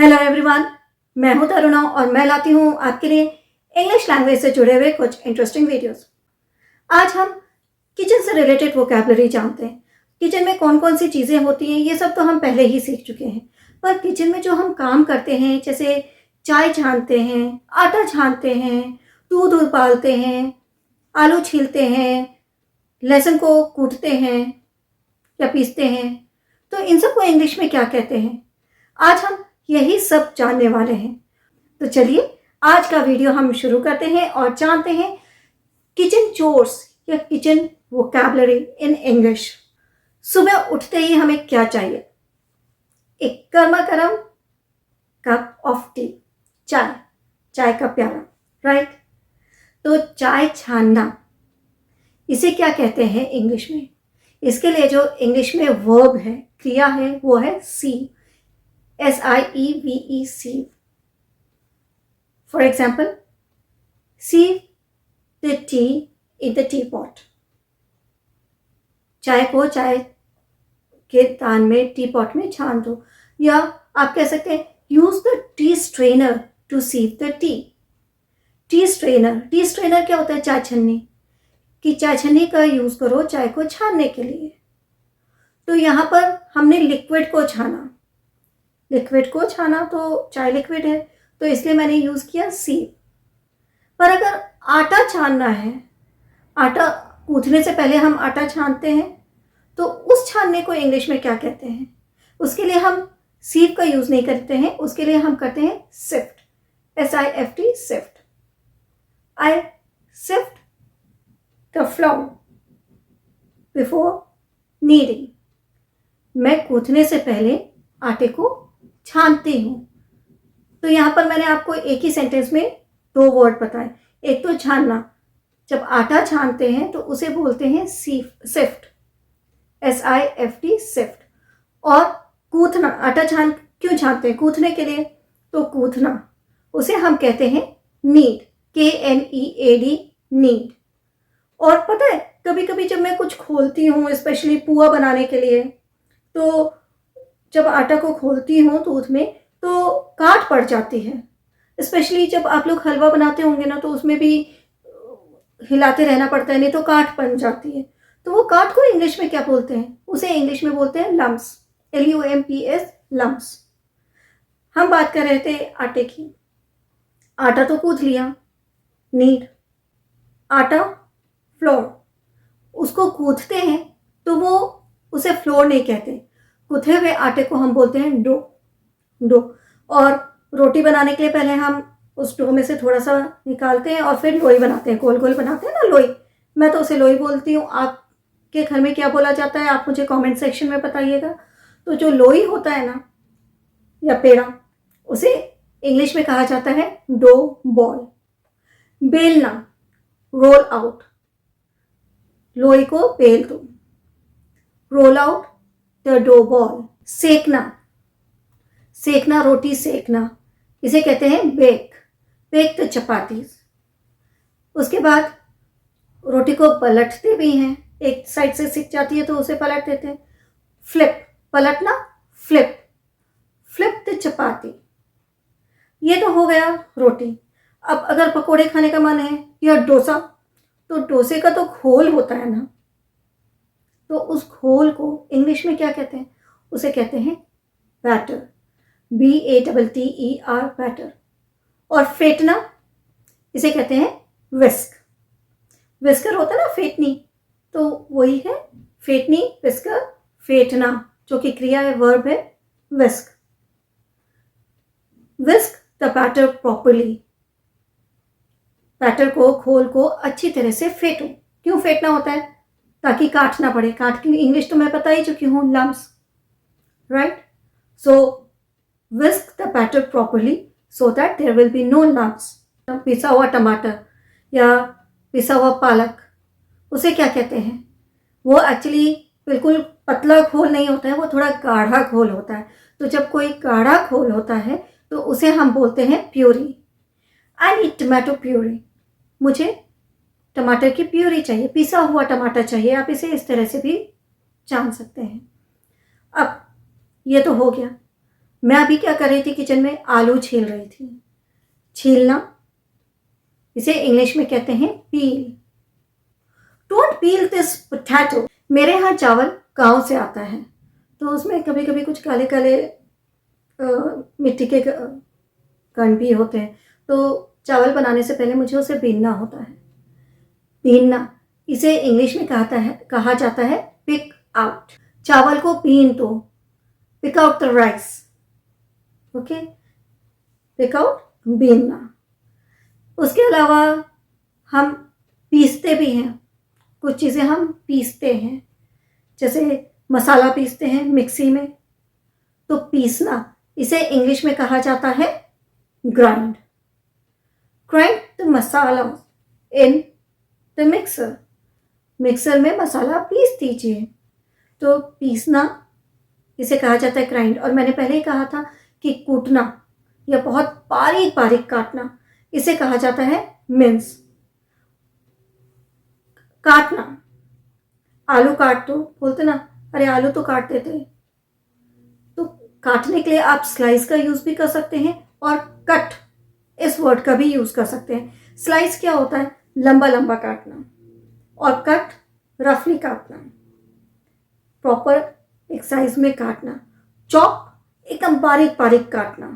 Hello everyone, मैं हूं तरुणा और मैं लाती हूं आपके लिए इंग्लिश लैंग्वेज से जुड़े हुए कुछ इंटरेस्टिंग वीडियोस। आज हम किचन से रिलेटेड वोकैबुलरी जानते हैं। किचन में कौन कौन सी चीज़ें होती हैं ये सब तो हम पहले ही सीख चुके हैं, पर किचन में जो हम काम करते हैं जैसे चाय छानते हैं, आटा छानते हैं, दूध उबालते हैं, आलू छीलते हैं, लहसुन को कूटते हैं या पीसते हैं, तो इन सबको इंग्लिश में क्या कहते हैं? आज हम यही सब जानने वाले हैं। तो चलिए आज का वीडियो हम शुरू करते हैं और जानते हैं किचन चोर्स या किचन वोकैबुलरी इन इंग्लिश। सुबह उठते ही हमें क्या चाहिए? एक गर्मा गर्म कप ऑफ टी, चाय का प्याला, राइट? तो चाय छानना, इसे क्या कहते हैं इंग्लिश में? इसके लिए जो इंग्लिश में वर्ब है, क्रिया है, वो है सीव, SIEVE, sieve. For example, sieve the tea in the teapot. चाय को चाय के तान में, टी पॉट में छान दो। या आप कह सकते हैं use the tea strainer to sieve the tea. Tea strainer क्या होता है? चाय छन्नी। कि चाय छन्नी का यूज करो चाय को छानने के लिए। तो यहाँ पर हमने लिक्विड को छाना तो चाय लिक्विड है, तो इसलिए मैंने यूज किया सीव। पर अगर आटा छानना है, आटा गूंथने से पहले हम आटा छानते हैं, तो उस छानने को इंग्लिश में क्या कहते हैं? उसके लिए हम सीव का यूज नहीं करते हैं, उसके लिए हम करते हैं sift, SIFT, sift. I sift the flour before kneading. मैं गूंथने से पहले आटे को छानती हूँ। तो यहाँ पर मैंने आपको एक ही सेंटेंस में दो वर्ड बताए। एक तो छानना, जब आटा छानते हैं तो उसे बोलते हैं सिफ्ट, SIFT, सिफ्ट। और गूंथना, आटा क्यों छानते हैं? गूंथने के लिए। तो गूंथना, उसे हम कहते हैं नीड, KNEAD, नीड। और पता है, कभी कभी जब मैं कुछ खोलती हूँ, स्पेशली पुआ बनाने के लिए, तो जब आटा को खोलती हूँ दूध में तो काट पड़ जाती है। स्पेशली जब आप लोग हलवा बनाते होंगे ना, तो उसमें भी हिलाते रहना पड़ता है, नहीं तो काट बन जाती है। तो वो काट को इंग्लिश में क्या बोलते हैं? उसे इंग्लिश में बोलते हैं लम्स, LUMPS, लम्स। हम बात कर रहे थे आटे की। आटा तो गूंथ लिया, नीड। आटा फ्लोर, उसको गूंथते हैं तो वो उसे फ्लोर नहीं कहते, गूंथे हुए आटे को हम बोलते हैं डो। और रोटी बनाने के लिए पहले हम उस डो में से थोड़ा सा निकालते हैं और फिर लोई बनाते हैं, गोल गोल बनाते हैं ना लोई। मैं तो उसे लोई बोलती हूँ। आपके घर में क्या बोला जाता है आप मुझे कमेंट सेक्शन में बताइएगा। तो जो लोई होता है ना, या पेड़ा, उसे इंग्लिश में कहा जाता है डो बॉल। बेलना, रोल आउट, लोई को बेल दो, roll out the dough ball. सेकना, रोटी सेकना, इसे कहते हैं बेक द चपातीज। उसके बाद रोटी को पलटते भी हैं, एक साइड से सिक जाती है तो उसे पलट देते हैं। फ्लिप, पलटना, फ्लिप द चपाती। ये तो हो गया रोटी। अब अगर पकोड़े खाने का मन है या डोसा, तो डोसे का तो घोल होता है ना, तो उस घोल को इंग्लिश में क्या कहते हैं? उसे कहते हैं बैटर, BATTER, बैटर। और फेंटना, इसे कहते हैं विस्कर होता है ना, फेंटनी, तो वही है फेंटनी, विस्कर, फेंटना, जो कि क्रिया है, वर्ब है विस्क द बैटर प्रॉपरली। बैटर को, घोल को अच्छी तरह से फेंटो। क्यों फेंटना होता है? ताकि काट ना पड़े। काट की इंग्लिश तो मैं बता ही चुकी हूँ, lumps, right? So whisk the batter properly so that there will be no lumps. पिसा हुआ टमाटर या पिसा हुआ पालक, उसे क्या कहते हैं? वो एक्चुअली बिल्कुल पतला घोल नहीं होता है, वो थोड़ा गाढ़ा घोल होता है। तो जब कोई गाढ़ा घोल होता है तो उसे हम बोलते हैं puree. I need tomato puree, मुझे टमाटर की प्यूरी चाहिए, पिसा हुआ टमाटर चाहिए। आप इसे इस तरह से भी जान सकते हैं। अब ये तो हो गया। मैं अभी क्या कर रही थी किचन में, आलू छील रही थी। छीलना, इसे इंग्लिश में कहते हैं peel. Don't peel this potato. मेरे यहाँ चावल गांव से आता है, तो उसमें कभी कभी कुछ काले काले मिट्टी के कण भी होते हैं, तो चावल बनाने से पहले मुझे उसे बीनना होता है। बीनना, इसे इंग्लिश में कहा जाता है पिक आउट। चावल को बीन दो, pick out the rice. Okay, pick out, बीनना। उसके अलावा हम पीसते भी हैं, कुछ चीज़ें हम पीसते हैं, जैसे मसाला पीसते हैं मिक्सी में, तो पीसना, इसे इंग्लिश में कहा जाता है grind. Grind the masala in the mixer. Mixer में मसाला पीस दीजिए, तो पीसना, इसे कहा जाता है ग्राइंड। और मैंने पहले ही कहा था कि कूटना या बहुत बारीक बारीक काटना, इसे कहा जाता है मिन्स। काटना, आलू काट दो, बोलते ना, अरे आलू तो काट देते, तो काटने के लिए आप स्लाइस का यूज भी कर सकते हैं और कट इस वर्ड का भी यूज कर सकते हैं। स्लाइस क्या होता है, लंबा लंबा काटना, और कट रफली काटना, प्रॉपर एक साइज में काटना। चॉप, एकदम बारीक बारीक काटना।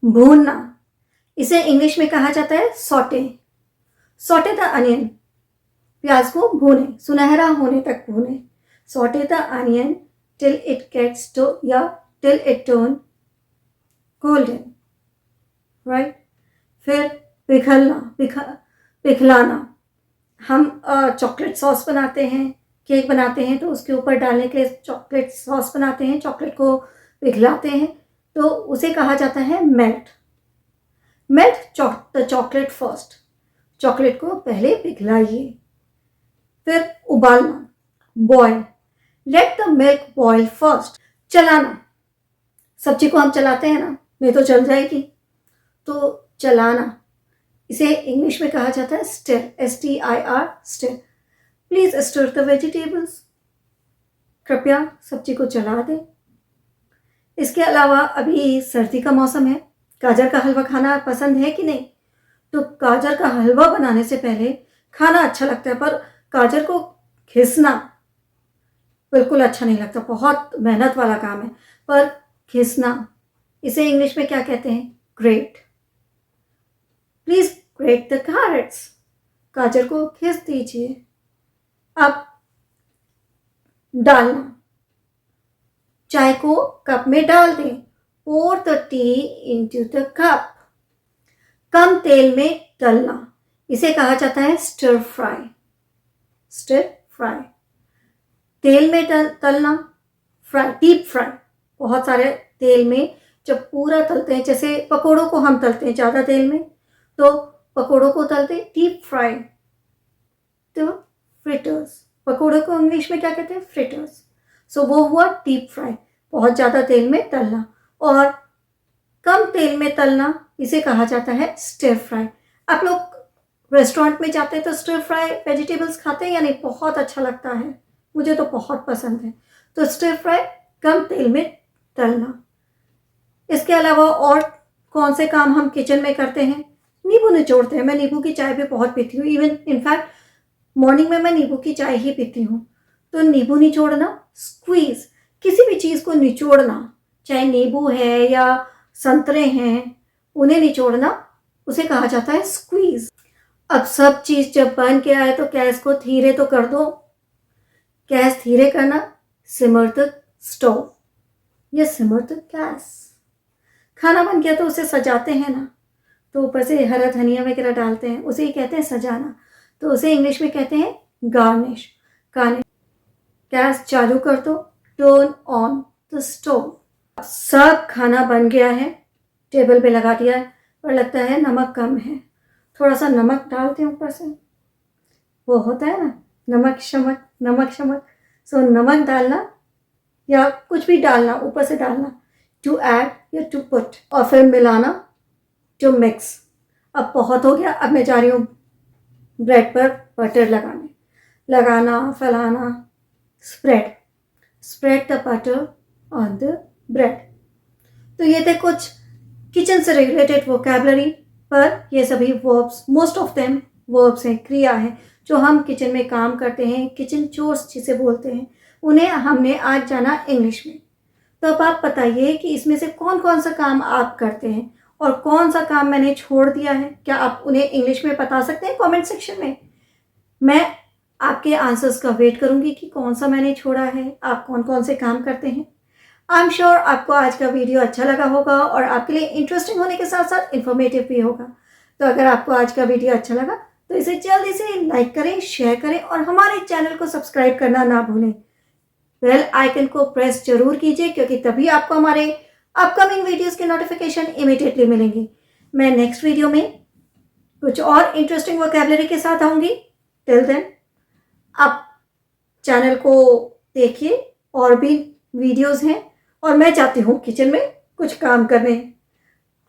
भूनना, इसे इंग्लिश में कहा जाता है सॉटे। सॉटे द अनियन, प्याज को भूने, सुनहरा होने तक भूने। Sauté the onion till it gets to या till it turn golden, right. फिर पिघलाना, हम चॉकलेट सॉस बनाते हैं, केक बनाते हैं, तो उसके ऊपर डालने के लिए चॉकलेट सॉस बनाते हैं, चॉकलेट को पिघलाते हैं, तो उसे कहा जाता है melt. Melt the chocolate first, chocolate को पहले पिघलाइए। फिर उबालना, boil, let the milk boil first. चलाना, सब्जी को हम चलाते हैं ना, नहीं तो जल जाएगी, तो चलाना, इसे इंग्लिश में कहा जाता है stir, STIR, stir. Please stir the vegetables, कृपया सब्जी को चला दें। इसके अलावा अभी सर्दी का मौसम है, गाजर का हलवा खाना पसंद है कि नहीं? तो गाजर का हलवा बनाने से पहले खाना अच्छा लगता है, पर गाजर को घिसना बिल्कुल अच्छा नहीं लगता, बहुत मेहनत वाला काम है। पर घिसना, इसे इंग्लिश में क्या कहते हैं? Grate. Please grate the carrots, गाजर को घिस दीजिए। अब डालना, चाय को कप में डाल दें, pour the tea into the cup। कम तेल में तलना, इसे कहा जाता है स्टर फ्राई। स्टर फ्राई, तेल में तलना, फ्राई, डीप फ्राई, बहुत सारे तेल में जब पूरा तलते हैं, जैसे पकोड़ों को हम तलते हैं ज़्यादा तेल में, तो पकोड़ों को तलते डीप फ्राई। तो फ्रिटर्स, पकोड़ों को इंग्लिश में क्या कहते हैं? फ्रिटर्स। सो वो हुआ डीप फ्राई, बहुत ज़्यादा तेल में तलना। और कम तेल में तलना, इसे कहा जाता है स्टर फ्राई। आप लोग रेस्टोरेंट में जाते हैं तो स्टर फ्राई वेजिटेबल्स खाते हैं या नहीं? बहुत अच्छा लगता है, मुझे तो बहुत पसंद है। तो स्टर फ्राई, कम तेल में तलना। इसके अलावा और कौन से काम हम किचन में करते हैं? नींबू निचोड़ते हैं। मैं नींबू की चाय भी बहुत पीती हूँ, इवन इनफैक्ट मॉर्निंग में मैं नींबू की चाय ही पीती हूँ। तो नींबू निचोड़ना, स्क्वीज, किसी भी चीज़ को निचोड़ना, चाहे नींबू है या संतरे हैं, उन्हें निचोड़ना, उसे कहा जाता है स्क्वीज। अब सब चीज़ जब बन के आए तो गैस को धीरे तो कर दो। गैस धीरे करना, सिमर द स्टोव या सिमर द गैस। खाना बन गया तो उसे सजाते हैं ना, तो ऊपर से हरा धनिया वगैरह डालते हैं, उसे ही कहते हैं सजाना। तो उसे इंग्लिश में कहते हैं गार्निश। गार्निश। गैस चालू कर दो, टर्न ऑन द स्टोव। सब खाना बन गया है, टेबल पे लगा दिया है, पर लगता है नमक कम है, थोड़ा सा नमक डालते हैं ऊपर से। वो होता है ना, नमक शमक, नमक शमक। सो नमक डालना या कुछ भी डालना, ऊपर से डालना, टू ऐड या टू पुट, और फिर मिलाना, टू मिक्स। अब बहुत हो गया, अब मैं जा रही हूँ ब्रेड पर बटर लगाने। लगाना, फैलाना, spread the butter on the bread. तो ये थे कुछ किचन से रिलेटेड वोकैबलरी, पर ये सभी verbs, most of them verbs हैं, क्रिया है, जो हम किचन में काम करते हैं, किचन चोर्स जिसे बोलते हैं, उन्हें हमने आज जाना इंग्लिश में। तो अब आप बताइए कि इसमें से कौन कौन सा काम आप करते हैं और कौन सा काम मैंने छोड़ दिया है। क्या आप उन्हें इंग्लिश में बता सकते हैं कमेंट सेक्शन में? मैं आपके आंसर्स का वेट करूंगी कि कौन सा मैंने छोड़ा है, आप कौन कौन से काम करते हैं। आई एम श्योर आपको आज का वीडियो अच्छा लगा होगा और आपके लिए इंटरेस्टिंग होने के साथ साथ इन्फॉर्मेटिव भी होगा। तो अगर आपको आज का वीडियो अच्छा लगा तो इसे जल्दी से लाइक करें, शेयर करें और हमारे चैनल को सब्सक्राइब करना ना भूलें। बेल आइकन को प्रेस जरूर कीजिए, क्योंकि तभी आपको हमारे अपकमिंग वीडियोस के नोटिफिकेशन इमीडिएटली मिलेंगे। मैं नेक्स्ट वीडियो में कुछ और इंटरेस्टिंग वोकैबलरी के साथ आऊंगी। टिल देन आप चैनल को देखिए, और भी वीडियोस हैं और मैं जाती हूँ किचन में कुछ काम करने।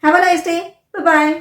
Have a nice day, bye bye.